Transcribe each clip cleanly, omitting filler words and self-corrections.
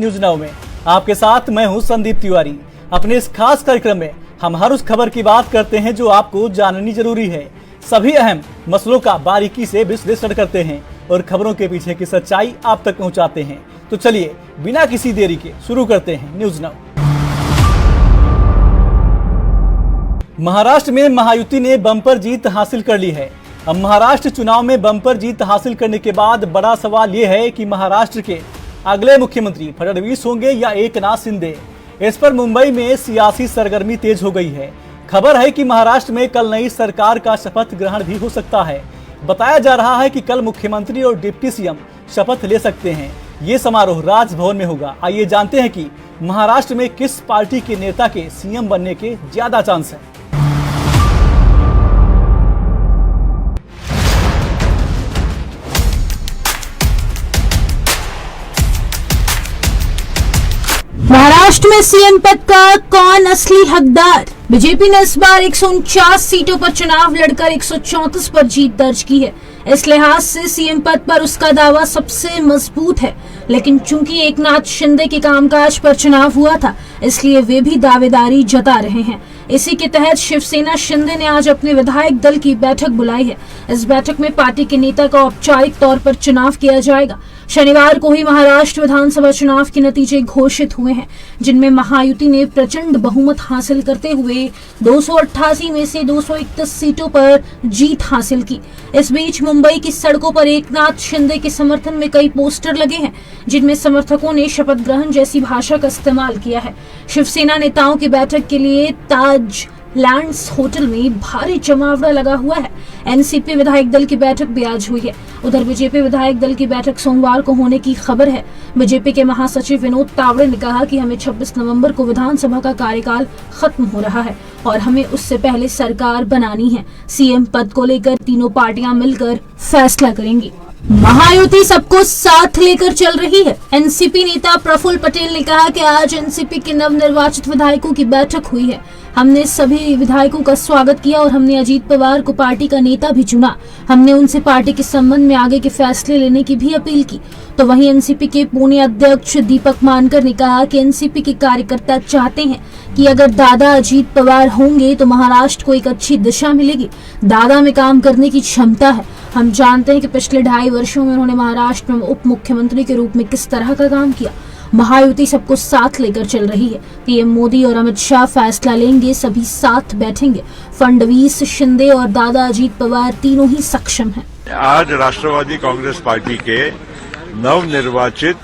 News now में आपके साथ मैं हूं संदीप तिवारी। अपने इस खास कार्यक्रम में हम हर उस खबर की बात करते हैं जो आपको जाननी जरूरी है। सभी अहम मसलों का बारीकी से विश्लेषण करते हैं और खबरों के पीछे की सच्चाई आप तक पहुंचाते हैं। तो चलिए बिना किसी देरी के शुरू करते हैं न्यूज नाउ। महाराष्ट्र में महायुति ने बम्पर जीत हासिल कर ली है। अब महाराष्ट्र चुनाव में बम्पर जीत हासिल करने के बाद बड़ा सवाल ये है कि महाराष्ट्र के अगले मुख्यमंत्री फडणवीस होंगे या एकनाथ शिंदे। इस पर मुंबई में सियासी सरगर्मी तेज हो गई है। खबर है कि महाराष्ट्र में कल नई सरकार का शपथ ग्रहण भी हो सकता है। बताया जा रहा है कि कल मुख्यमंत्री और डिप्टी सीएम शपथ ले सकते हैं। ये समारोह राजभवन में होगा। आइए जानते हैं कि महाराष्ट्र में किस पार्टी के नेता के सीएम बनने के ज्यादा चांस है। महाराष्ट्र में सीएम पद का कौन असली हकदार? बीजेपी ने इस बार 149 सीटों पर चुनाव लड़कर 134 पर जीत दर्ज की है। इस लिहाज से सीएम पद पर उसका दावा सबसे मजबूत है। लेकिन चूंकि एकनाथ शिंदे के कामकाज पर चुनाव हुआ था, इसलिए वे भी दावेदारी जता रहे हैं। इसी के तहत शिवसेना शिंदे ने आज अपने विधायक दल की बैठक बुलाई है। इस बैठक में पार्टी के नेता का औपचारिक तौर पर चुनाव किया जाएगा। शनिवार को ही महाराष्ट्र विधानसभा चुनाव के नतीजे घोषित हुए हैं, जिनमें महायुति ने प्रचंड बहुमत हासिल करते हुए 288 में से 231 सीटों पर जीत हासिल की। इस बीच मुंबई की सड़कों पर एकनाथ शिंदे के समर्थन में कई पोस्टर लगे हैं, जिनमें समर्थकों ने शपथ ग्रहण जैसी भाषा का इस्तेमाल किया है। शिवसेना नेताओं की बैठक के लिए ताज लैंड्स होटल में भारी जमावड़ा लगा हुआ है। एनसीपी विधायक दल की बैठक भी आज हुई है। उधर बीजेपी विधायक दल की बैठक सोमवार को होने की खबर है। बीजेपी के महासचिव विनोद तावड़े ने कहा कि हमें 26 नवंबर को विधानसभा का कार्यकाल खत्म हो रहा है और हमें उससे पहले सरकार बनानी है। सीएम पद को लेकर तीनों पार्टियां मिलकर फैसला करेंगी। महायुति सबको साथ लेकर चल रही है। एनसीपी नेता प्रफुल्ल पटेल ने कहा कि आज एनसीपी के नवनिर्वाचित विधायकों की बैठक हुई है। हमने सभी विधायकों का स्वागत किया और हमने अजीत पवार को पार्टी का नेता भी चुना। हमने उनसे पार्टी के संबंध में आगे के फैसले लेने की भी अपील की। तो वहीं एनसीपी के पुणे अध्यक्ष दीपक मानकर ने कहा कि एनसीपी के कार्यकर्ता चाहते हैं कि अगर दादा अजीत पवार होंगे तो महाराष्ट्र को एक अच्छी दिशा मिलेगी। दादा में काम करने की क्षमता है। हम जानते हैं कि पिछले 2.5 वर्षों में उन्होंने महाराष्ट्र में उप मुख्यमंत्री के रूप में किस तरह का काम किया। महायुति सबको साथ लेकर चल रही है। पीएम मोदी और अमित शाह फैसला लेंगे, सभी साथ बैठेंगे। फडणवीस, शिंदे और दादा अजीत पवार तीनों ही सक्षम हैं। आज राष्ट्रवादी कांग्रेस पार्टी के नवनिर्वाचित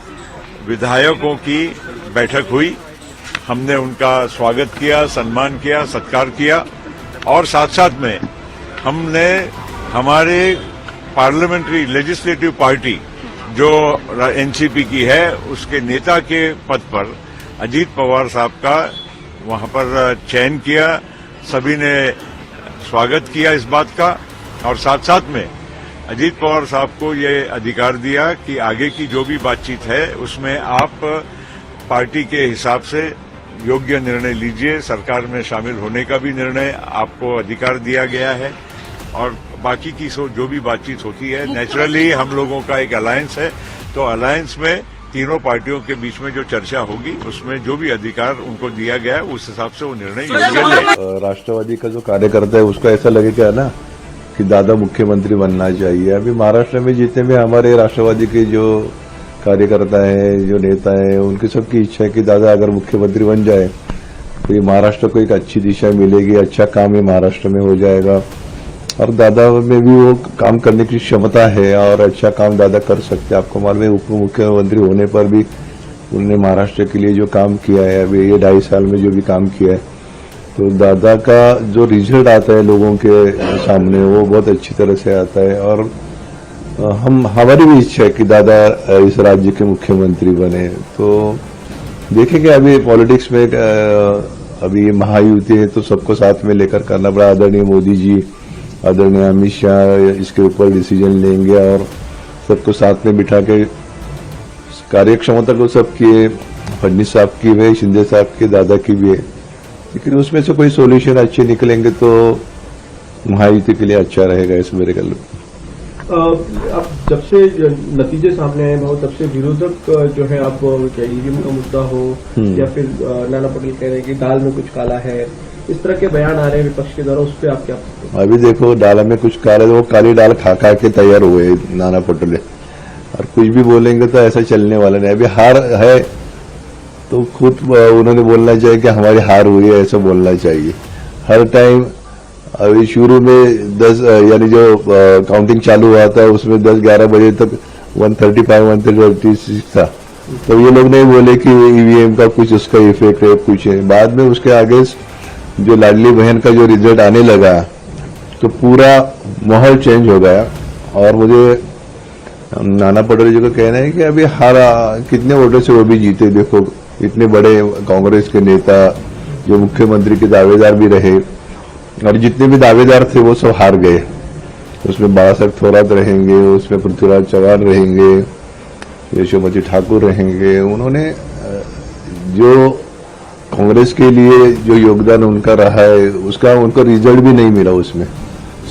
विधायकों की बैठक हुई। हमने उनका स्वागत किया, सम्मान किया, सत्कार किया और साथ साथ में हमने हमारे पार्लियामेंट्री लेजिस्लेटिव पार्टी जो एनसीपी की है, उसके नेता के पद पर अजीत पवार साहब का वहां पर चयन किया। सभी ने स्वागत किया इस बात का और साथ साथ में अजीत पवार साहब को ये अधिकार दिया कि आगे की जो भी बातचीत है उसमें आप पार्टी के हिसाब से योग्य निर्णय लीजिए। सरकार में शामिल होने का भी निर्णय आपको अधिकार दिया गया है और बाकी की जो भी बातचीत होती है, नेचुरली हम लोगों का एक अलायंस है, तो अलायंस में तीनों पार्टियों के बीच में जो चर्चा होगी उसमें जो भी अधिकार उनको दिया गया है उस हिसाब से वो निर्णय योग्य ले। राष्ट्रवादी का जो कार्यकर्ता है उसको ऐसा लगे क्या ना कि दादा मुख्यमंत्री बनना चाहिए। अभी महाराष्ट्र में जितने भी हमारे राष्ट्रवादी के जो कार्यकर्ता है, जो नेता है, उनकी सबकी इच्छा है कि दादा अगर मुख्यमंत्री बन जाए तो ये महाराष्ट्र को एक अच्छी दिशा मिलेगी, अच्छा काम ये महाराष्ट्र में हो जाएगा और दादा में भी वो काम करने की क्षमता है और अच्छा काम दादा कर सकते हैं। आपको मालूम है उप मुख्यमंत्री होने पर भी उन्होंने महाराष्ट्र के लिए जो काम किया है, अभी ये 2.5 साल में जो भी काम किया है, तो दादा का जो रिजल्ट आता है लोगों के सामने वो बहुत अच्छी तरह से आता है और हमारी भी इच्छा है कि दादा इस राज्य के मुख्यमंत्री बने। तो देखेंगे अभी पॉलिटिक्स में अभी महायुति है तो सबको साथ में लेकर करना पड़ा। आदरणीय मोदी जी, आदरणीय अमित शाह इसके ऊपर डिसीजन लेंगे और सबको साथ में बिठा के कार्यक्षमता को सबकी है, फडणवीस साहब की भी है, शिंदे साहब की, दादा की भी है, लेकिन उसमें से कोई सॉल्यूशन अच्छे निकलेंगे तो महायुति के लिए अच्छा रहेगा। इस मेरे ख्याल में जब से नतीजे सामने आए बहुत, तब से विरोधक जो है, आप चाहे ईवीएम का मुद्दा हो या फिर नाना पटेल कह रहे हैं कि दाल में कुछ काला है, इस तरह के बयान आ रहे हैं विपक्ष के द्वारा, उस पर आप क्या? अभी देखो, दाल में कुछ काला, वो काली दाल खा खा के तैयार हुए नाना पटेल, और कुछ भी बोलेंगे तो ऐसा चलने वाला नहीं। अभी हार है तो खुद उन्होंने बोलना चाहिए कि हमारी हार हुई है, ऐसा बोलना चाहिए हर टाइम। अभी शुरू में 10 यानी जो काउंटिंग चालू हुआ था उसमें 10-11 बजे तक 135-136 था, तो ये लोग नहीं बोले कि ईवीएम का कुछ उसका इफेक्ट है, कुछ है। बाद में उसके आगे जो लाडली बहन का जो रिजल्ट आने लगा तो पूरा माहौल चेंज हो गया। और मुझे नाना पटोले जी को कहना है कि अभी हारा कितने वोटों से वो भी जीते। देखो, इतने बड़े कांग्रेस के नेता जो मुख्यमंत्री के दावेदार भी रहे, और जितने भी दावेदार थे वो सब हार गए। उसमें बाला साहब थोराट रहेंगे, उसमें पृथ्वीराज चौहान रहेंगे, यशोमती ठाकुर रहेंगे। उन्होंने जो कांग्रेस के लिए जो योगदान उनका रहा है उसका उनको रिजल्ट भी नहीं मिला। उसमें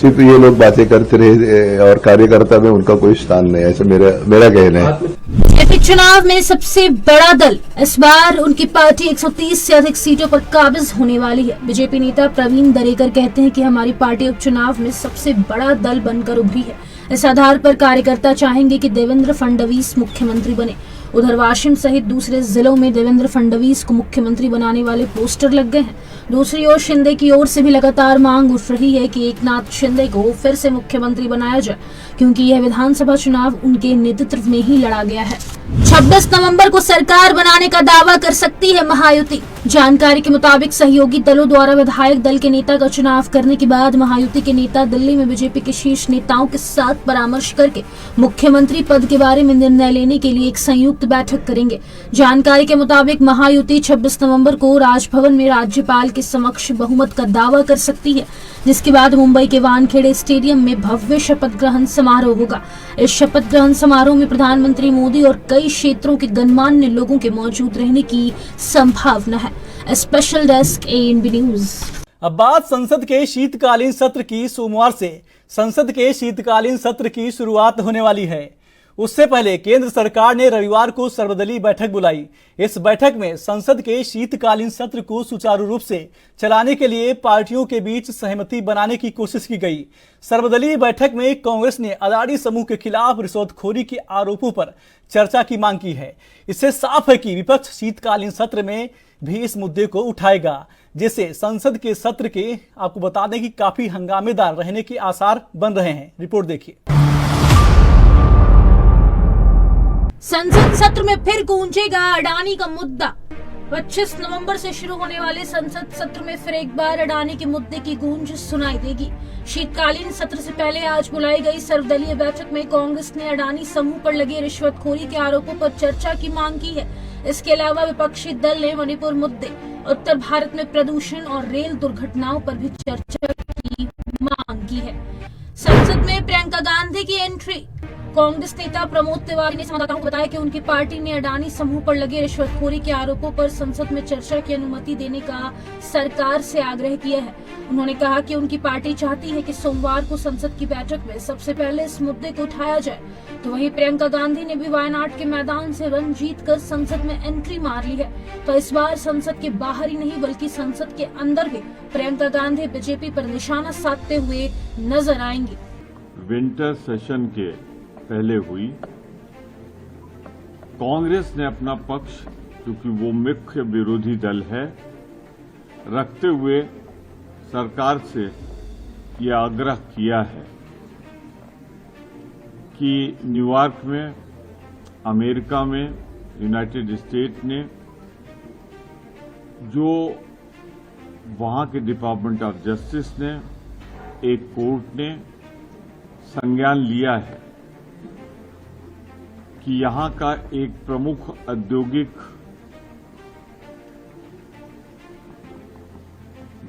सिर्फ ये लोग बातें करते रहे और कार्यकर्ता में उनका कोई स्थान नहीं, ऐसा मेरा कहना है। बीजेपी चुनाव में सबसे बड़ा दल, इस बार उनकी पार्टी 130 से अधिक सीटों पर काबिज होने वाली है। बीजेपी नेता प्रवीण दरेकर कहते हैं कि हमारी पार्टी उपचुनाव में सबसे बड़ा दल बनकर उभरी है। इस आधार पर कार्यकर्ता चाहेंगे कि देवेंद्र फडणवीस मुख्यमंत्री बने। उधर वाशिम सहित दूसरे जिलों में देवेंद्र फडणवीस को मुख्यमंत्री बनाने वाले पोस्टर लग गए हैं। दूसरी ओर शिंदे की ओर से भी लगातार मांग उठ रही है कि एकनाथ शिंदे को फिर से मुख्यमंत्री बनाया जाए, क्योंकि यह विधानसभा चुनाव उनके नेतृत्व में ही लड़ा गया है। 26 नवंबर को सरकार बनाने का दावा कर सकती है महायुति। जानकारी के मुताबिक सहयोगी दलों द्वारा विधायक दल के नेता का चुनाव करने के बाद महायुति के नेता दिल्ली में बीजेपी के शीर्ष नेताओं के साथ परामर्श करके मुख्यमंत्री पद के बारे में निर्णय लेने के लिए एक संयुक्त बैठक करेंगे। जानकारी के मुताबिक महायुति 26 नवंबर को राजभवन में राज्यपाल के समक्ष बहुमत का दावा कर सकती है, जिसके बाद मुंबई के वानखेड़े स्टेडियम में भव्य शपथ ग्रहण समारोह होगा। इस शपथ ग्रहण समारोह में प्रधानमंत्री मोदी और कई क्षेत्रों के गणमान्य लोगों के मौजूद रहने की संभावना है। Special desk ANB news. अब बात संसद के शीतकालीन सत्र की। सोमवार से संसद के शीतकालीन सत्र की शुरुआत होने वाली है। उससे पहले केंद्र सरकार ने रविवार को सर्वदलीय बैठक बुलाई। इस बैठक में संसद के शीतकालीन सत्र को सुचारू रूप से चलाने के लिए पार्टियों के बीच सहमति बनाने की कोशिश की गई। सर्वदलीय बैठक में कांग्रेस ने अदानी समूह के खिलाफ रिश्वतखोरी के आरोपों पर चर्चा की मांग की है। इससे साफ है कि विपक्ष शीतकालीन सत्र में भी इस मुद्दे को उठाएगा, जिससे संसद के सत्र के आपको बता दें कि काफी हंगामेदार रहने के आसार बन रहे हैं। रिपोर्ट देखिए। संसद सत्र में फिर गूंजेगा अडानी का मुद्दा। 25 नवंबर से शुरू होने वाले संसद सत्र में फिर एक बार अडानी के मुद्दे की गूंज सुनाई देगी। शीतकालीन सत्र से पहले आज बुलाई गई सर्वदलीय बैठक में कांग्रेस ने अडानी समूह पर लगे रिश्वतखोरी के आरोपों पर चर्चा की मांग की है। इसके अलावा विपक्षी दल ने मणिपुर मुद्दे, उत्तर भारत में प्रदूषण और रेल दुर्घटनाओं पर भी चर्चा की मांग की है। संसद में प्रियंका गांधी की एंट्री। कांग्रेस नेता प्रमोद तिवारी ने संवाददाताओं को बताया कि उनकी पार्टी ने अडानी समूह पर लगे रिश्वतखोरी के आरोपों पर संसद में चर्चा की अनुमति देने का सरकार से आग्रह किया है। उन्होंने कहा कि उनकी पार्टी चाहती है कि सोमवार को संसद की बैठक में सबसे पहले इस मुद्दे को उठाया जाए। तो वहीं प्रियंका गांधी ने भी वायनाड के मैदान से रन जीत कर संसद में एंट्री मार ली है। तो इस बार संसद के बाहर ही नहीं बल्कि संसद के अंदर भी प्रियंका गांधी बीजेपी पर निशाना साधते हुए नजर आएंगी। विंटर सेशन के पहले हुई कांग्रेस ने अपना पक्ष, क्योंकि वो मुख्य विरोधी दल है, रखते हुए सरकार से ये आग्रह किया है कि न्यूयॉर्क में, अमेरिका में, यूनाइटेड स्टेट ने जो वहां के डिपार्टमेंट ऑफ जस्टिस ने, एक कोर्ट ने संज्ञान लिया है कि यहां का एक प्रमुख औद्योगिक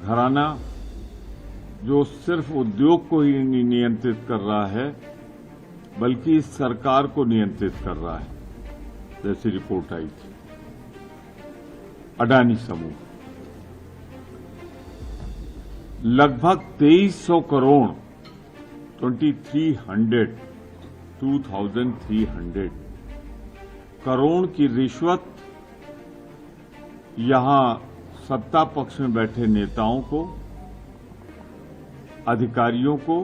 घराना जो सिर्फ उद्योग को ही नहीं नियंत्रित कर रहा है बल्कि इस सरकार को नियंत्रित कर रहा है, जैसी रिपोर्ट आई थी। अडानी समूह लगभग 2300 करोड़ 2300 2300 करोड़ की रिश्वत यहां सत्ता पक्ष में बैठे नेताओं को, अधिकारियों को,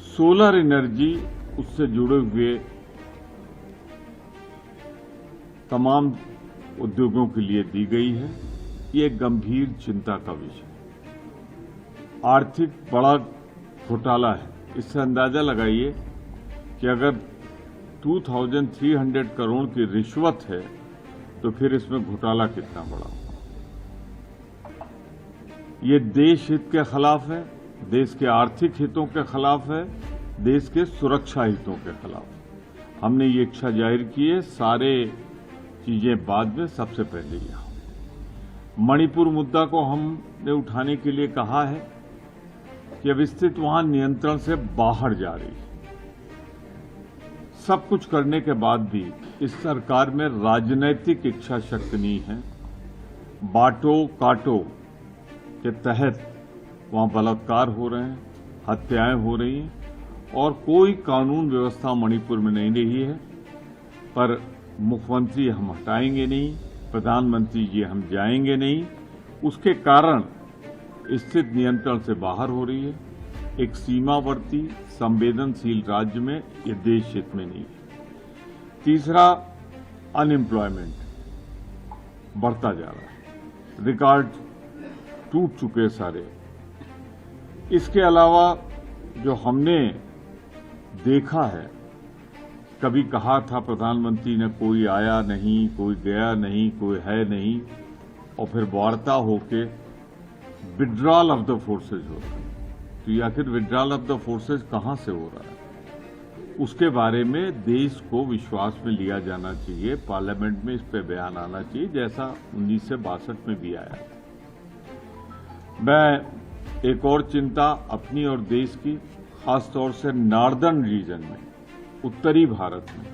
सोलर एनर्जी उससे जुड़े हुए तमाम उद्योगों के लिए दी गई है। ये गंभीर चिंता का विषय, आर्थिक बड़ा घोटाला है। इससे अंदाजा लगाइए कि अगर 2300 करोड़ की रिश्वत है तो फिर इसमें घोटाला कितना बड़ा होगा। ये देश हित के खिलाफ है, देश के आर्थिक हितों के खिलाफ है, देश के सुरक्षा हितों के खिलाफ। हमने ये इच्छा जाहिर की है, सारे चीजें बाद में, सबसे पहले यह मणिपुर मुद्दा को हमने उठाने के लिए कहा है कि अब स्थिति वहां नियंत्रण से बाहर जा रही है। सब कुछ करने के बाद भी इस सरकार में राजनैतिक इच्छा शक्ति नहीं है। बांटो काटो के तहत वहां बलात्कार हो रहे हैं, हत्याएं हो रही हैं और कोई कानून व्यवस्था मणिपुर में नहीं रही है। पर मुख्यमंत्री हम हटाएंगे नहीं, प्रधानमंत्री जी हम जाएंगे नहीं। उसके कारण स्थिति नियंत्रण से बाहर हो रही है। एक सीमावर्ती संवेदनशील राज्य में ये देश हित में नहीं है। तीसरा, अनएम्प्लॉयमेंट बढ़ता जा रहा है, रिकॉर्ड टूट चुके सारे। इसके अलावा जो हमने देखा है, कभी कहा था प्रधानमंत्री ने कोई आया नहीं, कोई गया नहीं, कोई है नहीं, और फिर वार्ता होके विड्रॉल ऑफ द फोर्सेज होता है। तो ये आखिर विड्रॉल ऑफ द फोर्सेज कहां से हो रहा है, उसके बारे में देश को विश्वास में लिया जाना चाहिए। पार्लियामेंट में इस पे बयान आना चाहिए, जैसा 1962 में भी आया था। मैं एक और चिंता अपनी और देश की, खासतौर से नॉर्दर्न रीजन में, उत्तरी भारत में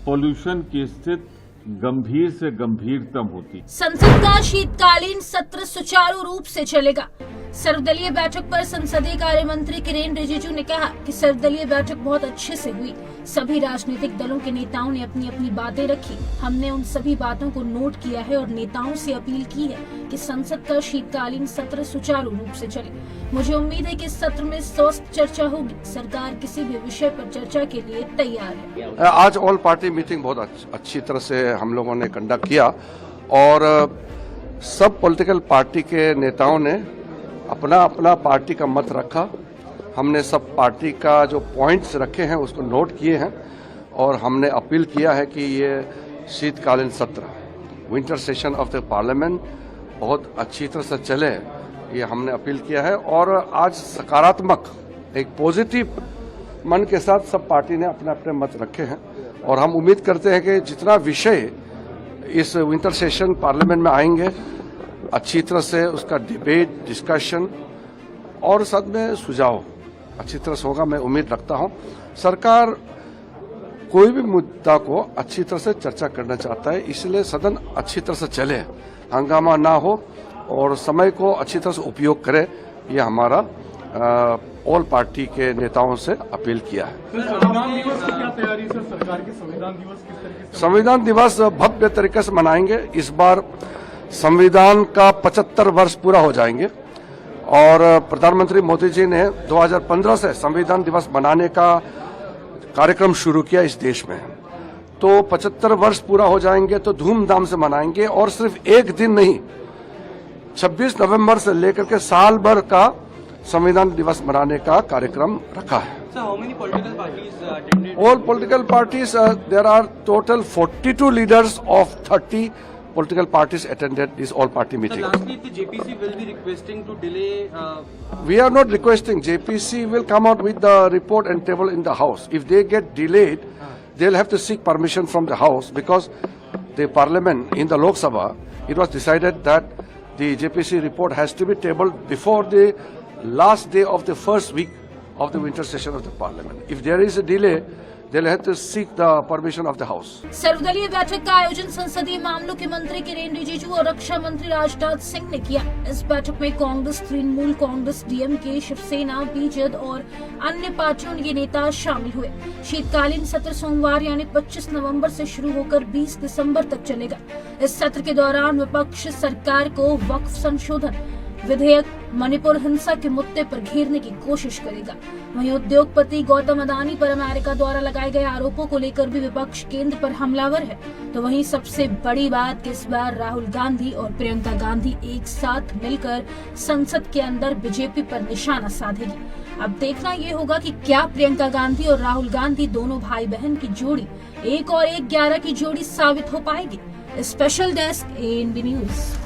पॉल्यूशन की स्थिति गंभीर से गंभीरतम होती। संसद का शीतकालीन सत्र सुचारू रूप से चलेगा। सर्वदलीय बैठक पर संसदीय कार्य मंत्री किरेन रिजिजू ने कहा कि सर्वदलीय बैठक बहुत अच्छे से हुई। सभी राजनीतिक दलों के नेताओं ने अपनी अपनी बातें रखी। हमने उन सभी बातों को नोट किया है और नेताओं से अपील की है कि संसद का शीतकालीन सत्र सुचारू रूप से चले। मुझे उम्मीद है कि इस सत्र में स्वस्थ चर्चा होगी। सरकार किसी भी विषय पर चर्चा के लिए तैयार है। आज ऑल पार्टी मीटिंग बहुत अच्छी तरह से हम लोगों ने कंडक्ट किया और सब पॉलिटिकल पार्टी के नेताओं ने अपना अपना पार्टी का मत रखा। हमने सब पार्टी का जो पॉइंट्स रखे हैं उसको नोट किए हैं और हमने अपील किया है कि ये शीतकालीन सत्र, winter session of the parliament बहुत अच्छी तरह से चले, ये हमने अपील किया है। और आज सकारात्मक, एक पॉजिटिव मन के साथ सब पार्टी ने अपने अपने मत रखे हैं और हम उम्मीद करते हैं कि जितना विषय इस विंटर सेशन पार्लियामेंट में आएंगे, अच्छी तरह से उसका डिबेट, डिस्कशन और साथ में सुझाव अच्छी तरह से होगा, मैं उम्मीद रखता हूं। सरकार कोई भी मुद्दा को अच्छी तरह से चर्चा करना चाहता है, इसलिए सदन अच्छी तरह से चले, हंगामा ना हो और समय को अच्छी तरह से उपयोग करे, ये हमारा ऑल पार्टी के नेताओं से अपील किया है। संविधान दिवस की क्या तैयारी सर, सरकार के संविधान दिवस किस तरीके से? संविधान दिवस भव्य तरीके से मनाएंगे। इस बार संविधान का 75 वर्ष पूरा हो जाएंगे और प्रधानमंत्री मोदी जी ने 2015 से संविधान दिवस मनाने का कार्यक्रम शुरू किया इस देश में। तो 75 वर्ष पूरा हो जाएंगे तो धूमधाम से मनाएंगे और सिर्फ एक दिन नहीं, 26 नवंबर से लेकर के साल भर का संविधान दिवस मनाने का कार्यक्रम रखा है। All political parties, there are total 42 leaders of 30 political parties attended this all-party meeting. So lastly, the JPC will be requesting to delay. We are not requesting. JPC will come out with the report and table in the House. If they get delayed, they'll have to seek permission from the House because the Parliament in the Lok Sabha, it was decided that the JPC report has to be tabled before the last day of the first week of the winter session of the Parliament. If there is a delay, they'll have to seek the permission of the house. सर्वदलीय बैठक का आयोजन संसदीय मामलों के मंत्री किरेन रिजिजू और रक्षा मंत्री राजनाथ सिंह ने किया। इस बैठक में कांग्रेस, तृणमूल कांग्रेस, डीएमके, शिवसेना, बीजेड और अन्य पार्टियों के नेता शामिल हुए। शीतकालीन सत्र सोमवार यानी 25 नवंबर से शुरू होकर 20 दिसंबर तक चलेगा। इस सत्र के दौरान विपक्ष सरकार को वक्फ संशोधन विधेयक, मणिपुर हिंसा के मुद्दे पर घेरने की कोशिश करेगा। वहीं उद्योगपति गौतम अडानी पर अमेरिका द्वारा लगाए गए आरोपों को लेकर भी विपक्ष केंद्र पर हमलावर है। तो वहीं सबसे बड़ी बात कि इस बार राहुल गांधी और प्रियंका गांधी एक साथ मिलकर संसद के अंदर बीजेपी पर निशाना साधेगी। अब देखना ये होगा कि क्या प्रियंका गांधी और राहुल गांधी दोनों भाई बहन की जोड़ी 1 और 1 11 की जोड़ी साबित हो पाएगी। Special desk ANB news.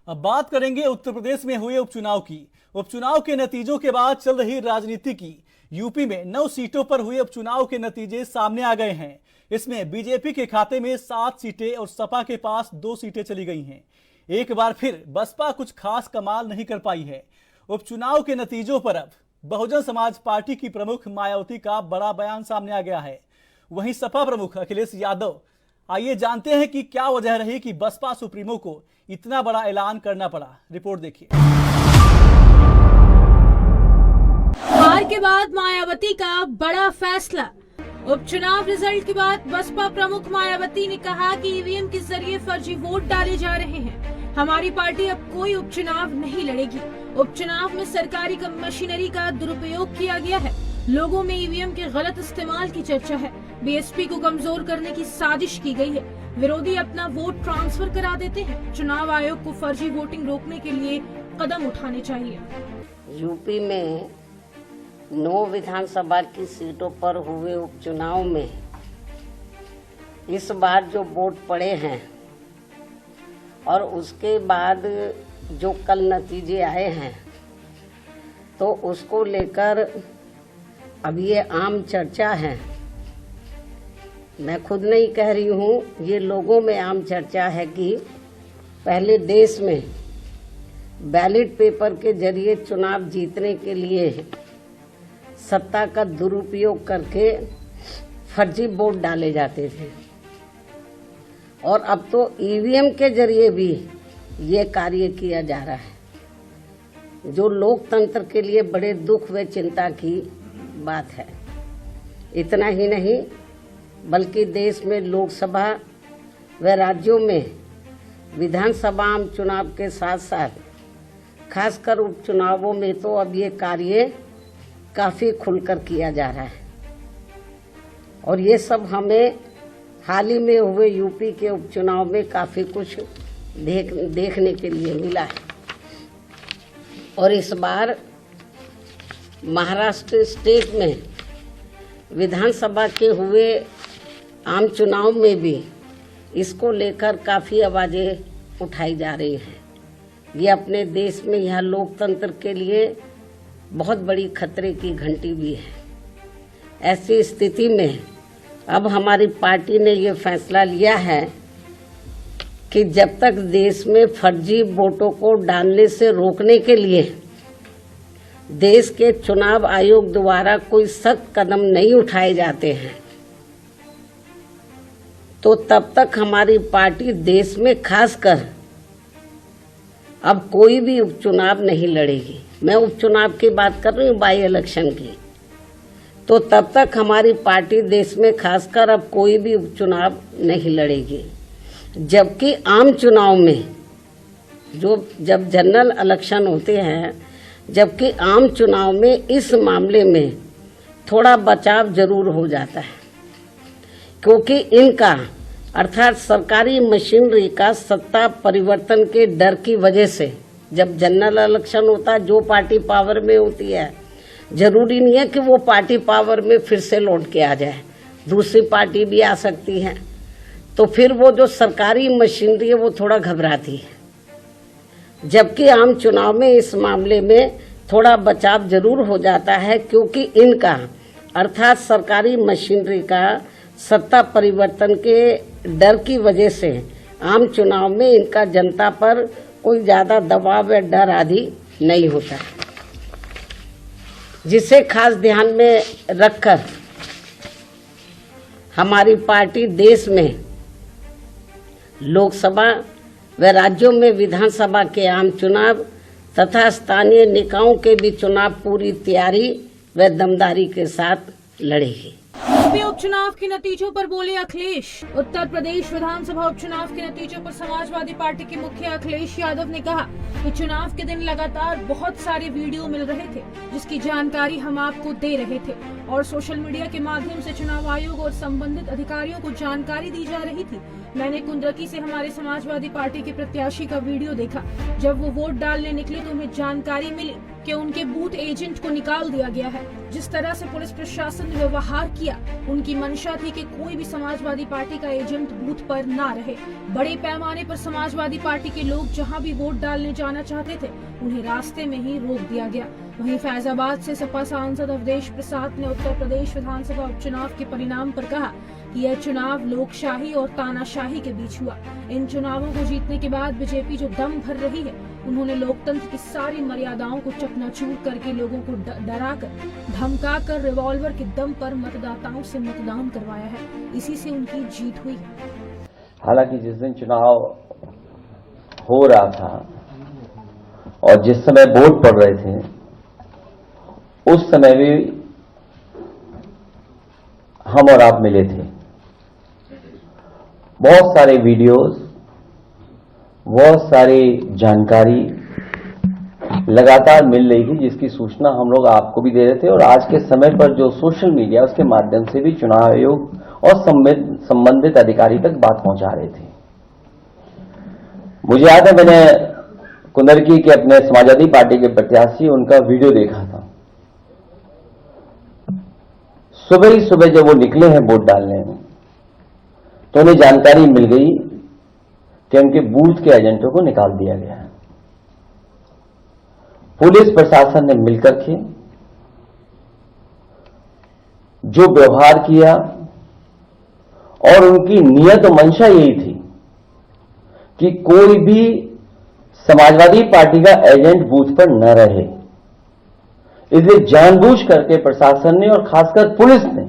अब बात करेंगे उत्तर प्रदेश में हुए उपचुनाव की। उपचुनाव के नतीजों के बाद चल रही राजनीति की। यूपी में 9 सीटों पर हुए उपचुनाव के नतीजे सामने आ गए हैं। इसमें बीजेपी के खाते में 7 सीटें और सपा के पास 2 सीटें चली गई हैं। एक बार फिर बसपा कुछ खास कमाल नहीं कर पाई है। उपचुनाव के नतीजों पर अब बहुजन समाज पार्टी की प्रमुख मायावती का बड़ा बयान सामने आ गया है। वहीं सपा प्रमुख अखिलेश यादव, आइए जानते हैं कि क्या वजह रही कि बसपा सुप्रीमो को इतना बड़ा ऐलान करना पड़ा। रिपोर्ट देखिए। हार के बाद मायावती का बड़ा फैसला। उपचुनाव रिजल्ट के बाद बसपा प्रमुख मायावती ने कहा कि ईवीएम के जरिए फर्जी वोट डाले जा रहे हैं। हमारी पार्टी अब कोई उपचुनाव नहीं लड़ेगी। उपचुनाव में सरकारी मशीनरी का दुरुपयोग किया गया है। लोगों में ईवीएम के गलत इस्तेमाल की चर्चा है। बीएसपी को कमजोर करने की साजिश की गई है। विरोधी अपना वोट ट्रांसफर करा देते हैं। चुनाव आयोग को फर्जी वोटिंग रोकने के लिए कदम उठाने चाहिए। यूपी में 9 विधानसभा की सीटों पर हुए उपचुनाव में इस बार जो वोट पड़े हैं और उसके बाद जो कल नतीजे आए हैं, तो उसको लेकर अब ये आम चर्चा है। मैं खुद नहीं कह रही हूँ, ये लोगों में आम चर्चा है कि पहले देश में बैलेट पेपर के जरिए चुनाव जीतने के लिए सत्ता का दुरुपयोग करके फर्जी वोट डाले जाते थे, और अब तो ईवीएम के जरिए भी ये कार्य किया जा रहा है, जो लोकतंत्र के लिए बड़े दुख व चिंता की बात है। इतना ही नहीं, बल्कि देश में लोकसभा व राज्यों में विधानसभा आम चुनाव के साथ साथ खासकर उपचुनावों में तो अब ये कार्य काफी खुलकर किया जा रहा है। और ये सब हमें हाल ही में हुए यूपी के उपचुनाव में काफी कुछ देखने के लिए मिला है। और इस बार महाराष्ट्र स्टेट में विधानसभा के हुए आम चुनाव में भी इसको लेकर काफी आवाजें उठाई जा रही हैं। ये अपने देश में यह लोकतंत्र के लिए बहुत बड़ी खतरे की घंटी भी है। ऐसी स्थिति में अब हमारी पार्टी ने ये फैसला लिया है कि जब तक देश में फर्जी वोटों को डालने से रोकने के लिए देश के चुनाव आयोग द्वारा कोई सख्त कदम नहीं उठाए जाते हैं, तो तब तक हमारी पार्टी देश में खासकर अब कोई भी उपचुनाव नहीं लड़ेगी। मैं उपचुनाव की बात कर रही हूँ, बाई इलेक्शन की। तो तब तक हमारी पार्टी देश में खासकर अब कोई भी उपचुनाव नहीं लड़ेगी। जबकि आम चुनाव में जब जनरल इलेक्शन होते हैं, जबकि आम चुनाव में इस मामले में थोड़ा बचाव जरूर हो जाता है, क्योंकि इनका अर्थात सरकारी मशीनरी का सत्ता परिवर्तन के डर की वजह से जब जनरल इलेक्शन होता है, जो पार्टी पावर में होती है, जरूरी नहीं है कि वो पार्टी पावर में फिर से लौट के आ जाए, दूसरी पार्टी भी आ सकती है। तो फिर वो जो सरकारी मशीनरी है वो थोड़ा घबराती है। जबकि आम चुनाव में इस मामले में थोड़ा बचाव जरूर हो जाता है, क्योंकि इनका अर्थात सरकारी मशीनरी का सत्ता परिवर्तन के डर की वजह से आम चुनाव में इनका जनता पर कोई ज्यादा दबाव या डर आदि नहीं होता है। जिसे खास ध्यान में रखकर हमारी पार्टी देश में लोकसभा व राज्यों में विधानसभा के आम चुनाव तथा स्थानीय निकायों के भी चुनाव पूरी तैयारी व दमदारी के साथ लड़ेगी। यूपी उपचुनाव के नतीजों पर बोले अखिलेश। उत्तर प्रदेश विधानसभा उपचुनाव के नतीजों पर समाजवादी पार्टी के मुखिया अखिलेश यादव ने कहा कि चुनाव के दिन लगातार बहुत सारे वीडियो मिल रहे थे जिसकी जानकारी हम आपको दे रहे थे और सोशल मीडिया के माध्यम से चुनाव आयोग और संबंधित अधिकारियों को जानकारी दी जा रही थी। मैंने कुंदरकी से हमारे समाजवादी पार्टी के प्रत्याशी का वीडियो देखा। जब वो वोट डालने निकले तो उन्हें जानकारी मिली कि उनके बूथ एजेंट को निकाल दिया गया है। जिस तरह से पुलिस प्रशासन ने व्यवहार किया, उनकी मंशा थी कि कोई भी समाजवादी पार्टी का एजेंट बूथ पर ना रहे। बड़े पैमाने पर समाजवादी पार्टी के लोग जहां भी वोट डालने जाना चाहते थे उन्हें रास्ते में ही रोक दिया गया। वहीं फैजाबाद से सपा सांसद अवधेश प्रसाद ने उत्तर प्रदेश विधानसभा उपचुनाव के परिणाम पर कहा कि यह चुनाव लोकशाही और तानाशाही के बीच हुआ। इन चुनावों को जीतने के बाद बीजेपी जो दम भर रही है, उन्होंने लोकतंत्र की सारी मर्यादाओं को चकनाचूर करके लोगों को डराकर, धमकाकर, रिवॉल्वर के दम पर मतदाताओं से मतदान करवाया है। इसी से उनकी जीत हुई। हालांकि जिस दिन चुनाव हो रहा था और जिस समय वोट पड़ रहे थे, उस समय भी हम और आप मिले थे। बहुत सारे वीडियोस, बहुत सारी जानकारी लगातार मिल रही थी जिसकी सूचना हम लोग आपको भी दे रहे थे और आज के समय पर जो सोशल मीडिया उसके माध्यम से भी चुनाव आयोग और संबंधित अधिकारी तक बात पहुंचा रहे थे। मुझे याद है मैंने कुंदरकी के अपने समाजवादी पार्टी के प्रत्याशी उनका वीडियो देखा था। सुबह ही सुबह जब वो निकले हैं वोट डालने में तो उन्हें जानकारी मिल गई कि उनके बूथ के एजेंटों को निकाल दिया गया है। पुलिस प्रशासन ने मिलकर के जो व्यवहार किया और उनकी नियत और मंशा यही थी कि कोई भी समाजवादी पार्टी का एजेंट बूथ पर न रहे, इसलिए जानबूझ करके प्रशासन ने और खासकर पुलिस ने,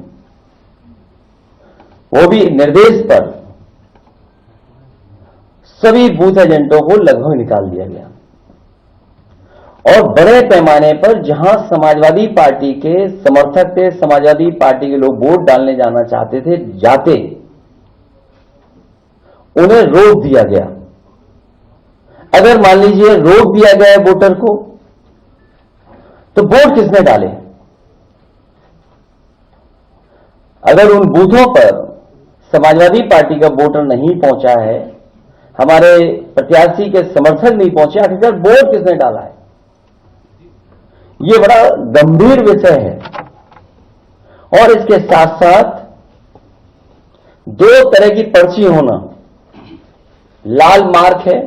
वो भी निर्देश पर, सभी बूथ एजेंटों को लगभग निकाल दिया गया और बड़े पैमाने पर जहां समाजवादी पार्टी के समर्थक थे, समाजवादी पार्टी के लोग वोट डालने जाना चाहते थे, जाते उन्हें रोक दिया गया। अगर मान लीजिए रोक दिया गया है वोटर को, तो वोट किसने डाले? अगर उन बूथों पर समाजवादी पार्टी का वोटर नहीं पहुंचा है, हमारे प्रत्याशी के समर्थक नहीं पहुंचे, आखिरकार वोट किसने डाला है? ये बड़ा गंभीर विषय है। और इसके साथ साथ दो तरह की पर्ची होना, लाल मार्क है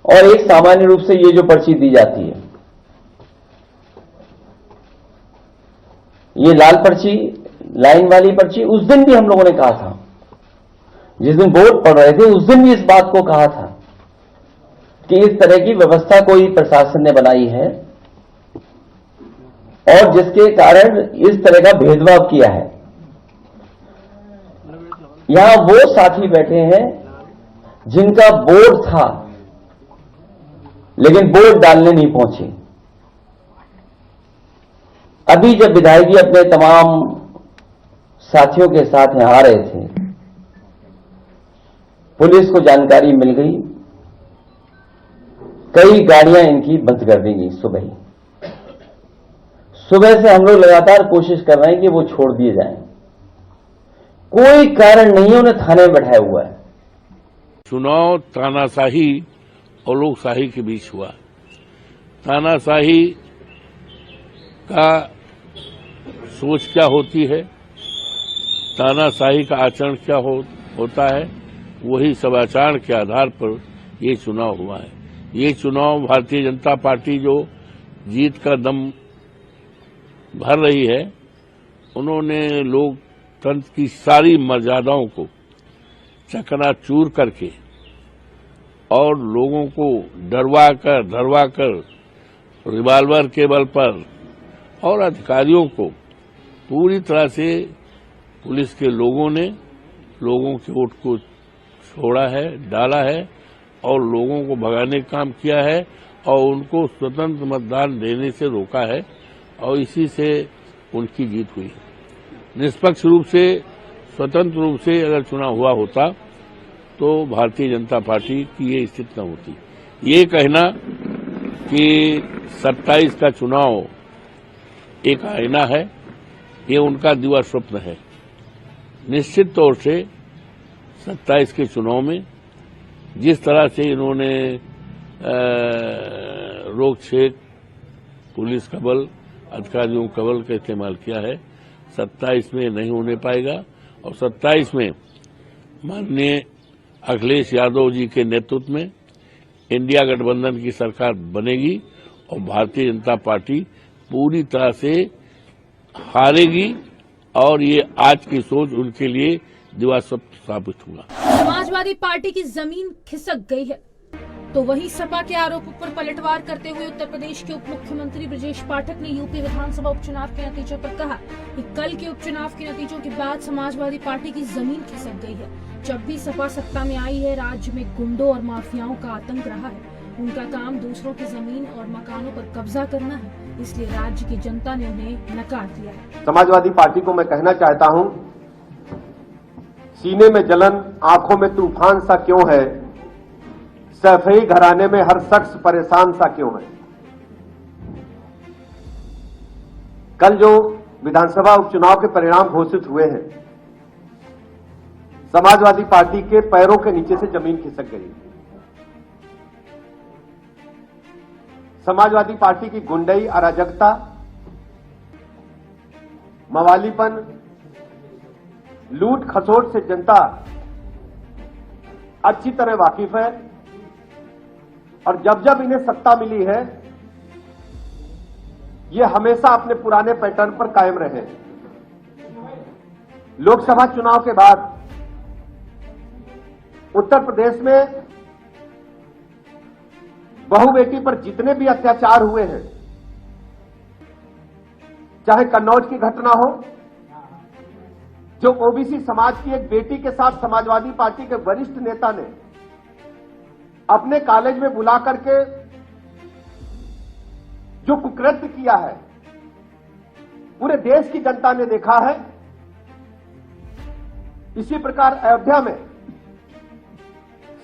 और एक सामान्य रूप से ये जो पर्ची दी जाती है, ये लाल पर्ची, लाइन वाली पर्ची, उस दिन भी हम लोगों ने कहा था, जिस दिन वोट पड़ रहे थे उस दिन भी इस बात को कहा था कि इस तरह की व्यवस्था कोई प्रशासन ने बनाई है और जिसके कारण इस तरह का भेदभाव किया है। यहां वो साथी बैठे हैं जिनका वोट था लेकिन वोट डालने नहीं पहुंचे। अभी जब विधायक अपने तमाम साथियों के साथ यहां आ रहे थे, पुलिस को जानकारी मिल गई, कई गाड़ियां इनकी बंद कर दी गई। सुबह से हम लोग लगातार कोशिश कर रहे हैं कि वो छोड़ दिए जाएं। कोई कारण नहीं है, उन्हें थाने में बैठाया हुआ है। चुनाव तानाशाही और लोकशाही के बीच हुआ। तानाशाही का सोच क्या होती है, तानाशाही का आचरण क्या होता है, वही सदाचार के आधार पर ये चुनाव हुआ है। ये चुनाव भारतीय जनता पार्टी जो जीत का दम भर रही है, उन्होंने लोकतंत्र की सारी मर्यादाओं को चकनाचूर करके और लोगों को डरवा कर रिवाल्वर के बल पर और अधिकारियों को पूरी तरह से पुलिस के लोगों ने लोगों के वोट को छोड़ा है, डाला है और लोगों को भगाने का काम किया है और उनको स्वतंत्र मतदान देने से रोका है और इसी से उनकी जीत हुई। निष्पक्ष रूप से, स्वतंत्र रूप से अगर चुनाव हुआ होता तो भारतीय जनता पार्टी की ये स्थिति न होती। ये कहना कि 27 का चुनाव एक आईना है, ये उनका दिवा स्वप्न है। निश्चित तौर से 27 के चुनाव में जिस तरह से इन्होंने रोक छेक, पुलिस का बल, अधिकारियों का बल का इस्तेमाल किया है, 27 में नहीं होने पाएगा और 27 में माननीय अखिलेश यादव जी के नेतृत्व में इंडिया गठबंधन की सरकार बनेगी और भारतीय जनता पार्टी पूरी तरह से हारेगी और ये आज की सोच उनके लिए दिवास्वप्न साबित हुआ। समाजवादी पार्टी की जमीन खिसक गई है तो वहीं सपा के आरोपों पर पलटवार करते हुए उत्तर प्रदेश के उप मुख्यमंत्री ब्रजेश पाठक ने यूपी विधानसभा उपचुनाव के नतीजों पर कहा कि कल के उपचुनाव के नतीजों के बाद समाजवादी पार्टी की जमीन खिसक गई है। जब भी सपा सत्ता में आई है, राज्य में गुंडों और माफियाओं का आतंक रहा है। उनका काम दूसरों की जमीन और मकानों पर कब्जा करना है, इसलिए राज्य की जनता ने उन्हें नकार दिया है। समाजवादी पार्टी को मैं कहना चाहता हूं, सीने में जलन, आंखों में तूफान सा क्यों है, सैफई घराने में हर शख्स परेशान सा क्यों है। कल जो विधानसभा उपचुनाव के परिणाम घोषित हुए हैं, समाजवादी पार्टी के पैरों के नीचे से जमीन खिसक गई। समाजवादी पार्टी की गुंडई, अराजकता, मवालीपन, लूट खसोट से जनता अच्छी तरह वाकिफ है और जब जब इन्हें सत्ता मिली है, ये हमेशा अपने पुराने पैटर्न पर कायम रहे। लोकसभा चुनाव के बाद उत्तर प्रदेश में बहू बेटी पर जितने भी अत्याचार हुए हैं, चाहे कन्नौज की घटना हो, जो ओबीसी समाज की एक बेटी के साथ समाजवादी पार्टी के वरिष्ठ नेता ने अपने कॉलेज में बुला करके जो कुकृत्य किया है, पूरे देश की जनता ने देखा है। इसी प्रकार अयोध्या में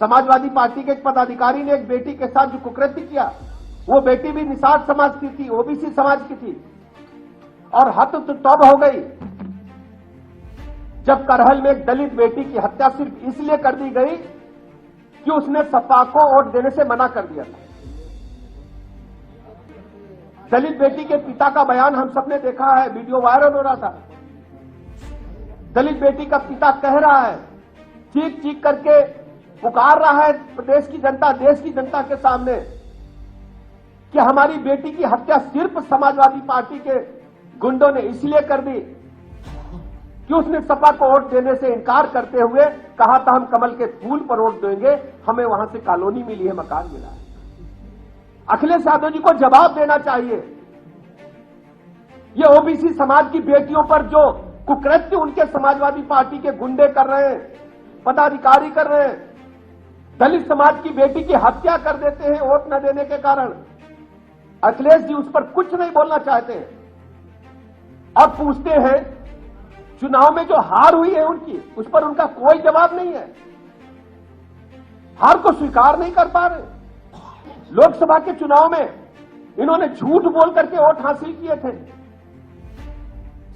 समाजवादी पार्टी के एक पदाधिकारी ने एक बेटी के साथ जो कुकृत्य किया, वो बेटी भी निषाद समाज की थी, ओबीसी समाज की थी और हद तो तब हो गई जब करहल में एक दलित बेटी की हत्या सिर्फ इसलिए कर दी गई कि उसने सपा को वोट देने से मना कर दिया था। दलित बेटी के पिता का बयान हम सबने देखा है, वीडियो वायरल हो रहा था। दलित बेटी का पिता कह रहा है, चीख चीख करके पुकार रहा है प्रदेश की जनता, देश की जनता के सामने कि हमारी बेटी की हत्या सिर्फ समाजवादी पार्टी के गुंडों ने इसलिए कर दी कि उसने सपा को वोट देने से इनकार करते हुए कहा था हम कमल के फूल पर वोट देंगे, हमें वहां से कॉलोनी मिली है, मकान मिला है। अखिलेश यादव जी को जवाब देना चाहिए। ये ओबीसी समाज की बेटियों पर जो कुकृत्य उनके समाजवादी पार्टी के गुंडे कर रहे हैं, पदाधिकारी कर रहे हैं, दलित समाज की बेटी की हत्या कर देते हैं वोट न देने के कारण, अखिलेश जी उस पर कुछ नहीं बोलना चाहते हैं और पूछते हैं चुनाव में जो हार हुई है उनकी, उस पर उनका कोई जवाब नहीं है। हार को स्वीकार नहीं कर पा रहे। लोकसभा के चुनाव में इन्होंने झूठ बोल करके वोट हासिल किए थे,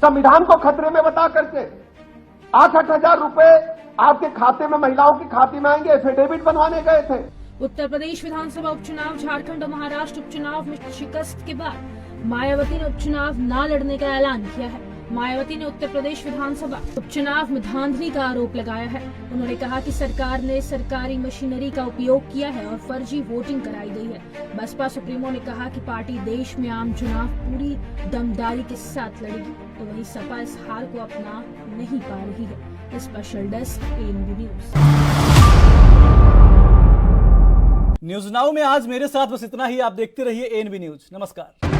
संविधान को खतरे में बता करके 8-8 हजार रुपए आपके खाते में, महिलाओं के खाते में आएंगे, एफिडेविट बनवाने गए थे। उत्तर प्रदेश विधानसभा उपचुनाव, झारखंड और महाराष्ट्र उपचुनाव में शिकस्त के बाद मायावती ने उपचुनाव न लड़ने का ऐलान किया है। मायावती ने उत्तर प्रदेश विधानसभा उपचुनाव में धांधली का आरोप लगाया है। उन्होंने कहा कि सरकार ने सरकारी मशीनरी का उपयोग किया है और फर्जी वोटिंग कराई गई है। बसपा सुप्रीमो ने कहा कि पार्टी देश में आम चुनाव पूरी दमदारी के साथ लड़ेगी, तो वहीं सपा इस हार को अपना नहीं पा रही है। Special desk ANB news now में आज मेरे साथ बस इतना ही। आप देखते रहिए एएनबी न्यूज। नमस्कार।